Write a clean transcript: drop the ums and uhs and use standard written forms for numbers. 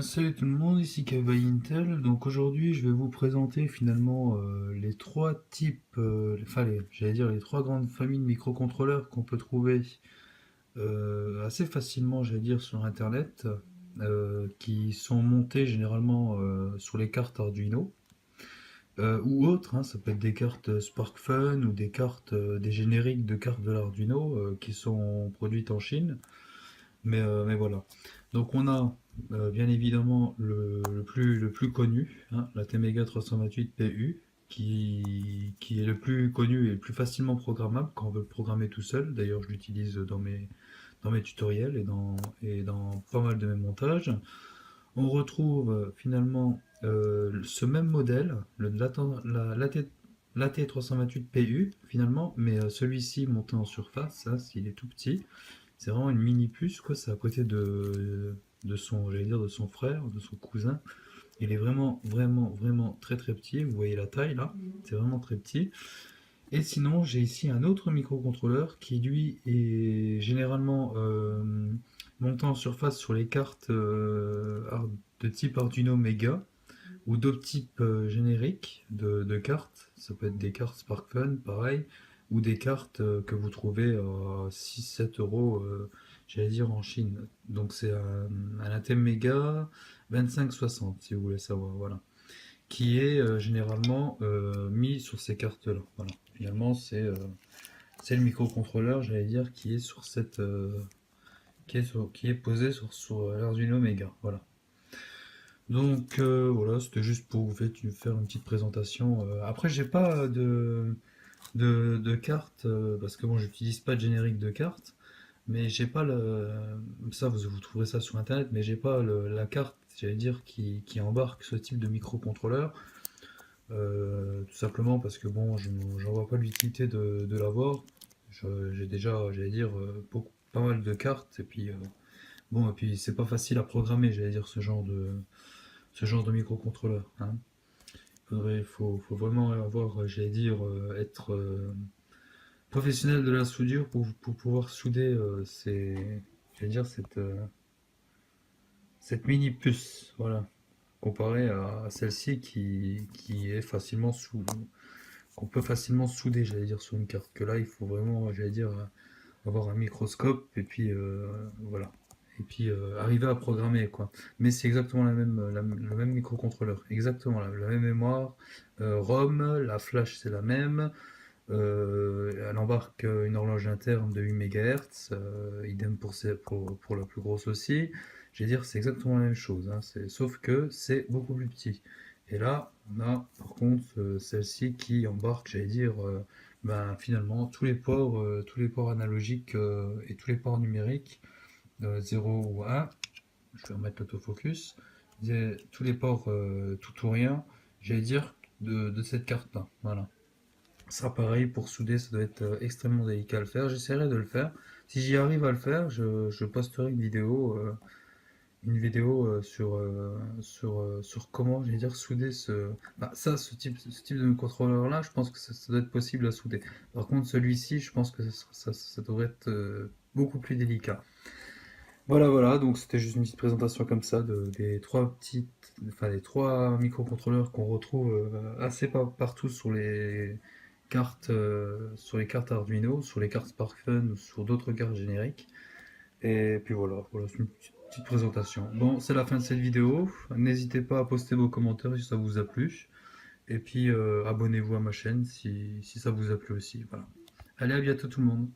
Salut tout le monde, ici Kavai Intel. Donc aujourd'hui, je vais vous présenter finalement les trois types, j'allais dire les trois grandes familles de microcontrôleurs qu'on peut trouver assez facilement, j'allais dire, sur Internet, qui sont montés généralement sur les cartes Arduino ou autres. Hein. Ça peut être des cartes SparkFun ou des cartes, des génériques de cartes de l'Arduino qui sont produites en Chine. Mais voilà. Donc on a bien évidemment le plus connu, hein, la Temega 328 PU, qui est le plus connu et le plus facilement programmable quand on veut le programmer tout seul. D'ailleurs, je l'utilise dans mes tutoriels et dans pas mal de mes montages. On retrouve finalement ce même modèle, l'AT328 PU finalement, mais celui-ci monté en surface, ça, s'il est tout petit. C'est vraiment une mini puce, quoi. C'est à côté de son, j'allais dire, de son frère, de son cousin. Il est vraiment, vraiment, vraiment très très petit. Vous voyez la taille là, c'est vraiment très petit. Et sinon, j'ai ici un autre microcontrôleur qui lui est généralement monté en surface sur les cartes de type Arduino Mega ou d'autres types génériques de cartes. Ça peut être des cartes SparkFun, pareil, ou des cartes que vous trouvez à 6-7 euros, j'allais dire en Chine. Donc c'est un Atem Mega 2560, si vous voulez savoir, voilà. Qui est généralement mis sur ces cartes-là. Voilà. Finalement, c'est le microcontrôleur, j'allais dire, qui est sur cette, qui est posé sur l'Arduino Mega. Voilà. Donc voilà, c'était juste pour faire une petite présentation. Après, j'ai pas de carte parce que bon, j'utilise pas de générique de carte, mais j'ai pas ça, vous trouverez ça sur internet, mais j'ai pas la carte, j'allais dire, qui embarque ce type de microcontrôleur. Tout simplement parce que bon, j'en vois pas l'utilité de l'avoir. J'ai déjà, j'allais dire, pas mal de cartes, et puis bon, et puis c'est pas facile à programmer, j'allais dire, ce genre de microcontrôleur. Hein. Faut vraiment avoir, j'allais dire, être professionnel de la soudure pour pouvoir souder j'allais dire, cette mini puce, voilà, comparé à celle-ci qui est qu'on peut facilement souder, j'allais dire, sur une carte. Que là, il faut vraiment, j'allais dire, avoir un microscope et puis voilà. Et puis arriver à programmer, quoi. Mais c'est exactement le même microcontrôleur, exactement la même mémoire, ROM, la flash c'est la même, elle embarque une horloge interne de 8 MHz, idem pour la plus grosse aussi. Je vais dire, c'est exactement la même chose, hein, sauf que c'est beaucoup plus petit. Et là, on a par contre celle-ci qui embarque, j'allais dire, ben, finalement tous les ports analogiques et tous les ports numériques, 0 ou 1. Je vais remettre l'autofocus. Tous les ports tout ou rien, j'allais dire, de cette carte-là. Voilà. Ça, pareil, pour souder, ça doit être extrêmement délicat à le faire. J'essaierai de le faire. Si j'y arrive à le faire, je posterai une vidéo sur comment, j'allais dire, souder bah, ça, ce type de contrôleur-là, je pense que ça doit être possible à souder. Par contre, celui-ci, je pense que ça devrait être beaucoup plus délicat. Voilà, voilà, donc c'était juste une petite présentation comme ça des trois microcontrôleurs qu'on retrouve assez partout sur les cartes Arduino, sur les cartes SparkFun ou sur d'autres cartes génériques. Et puis voilà, voilà, c'est une petite présentation. Bon, c'est la fin de cette vidéo. N'hésitez pas à poster vos commentaires si ça vous a plu. Et puis abonnez-vous à ma chaîne si ça vous a plu aussi. Voilà. Allez, à bientôt tout le monde.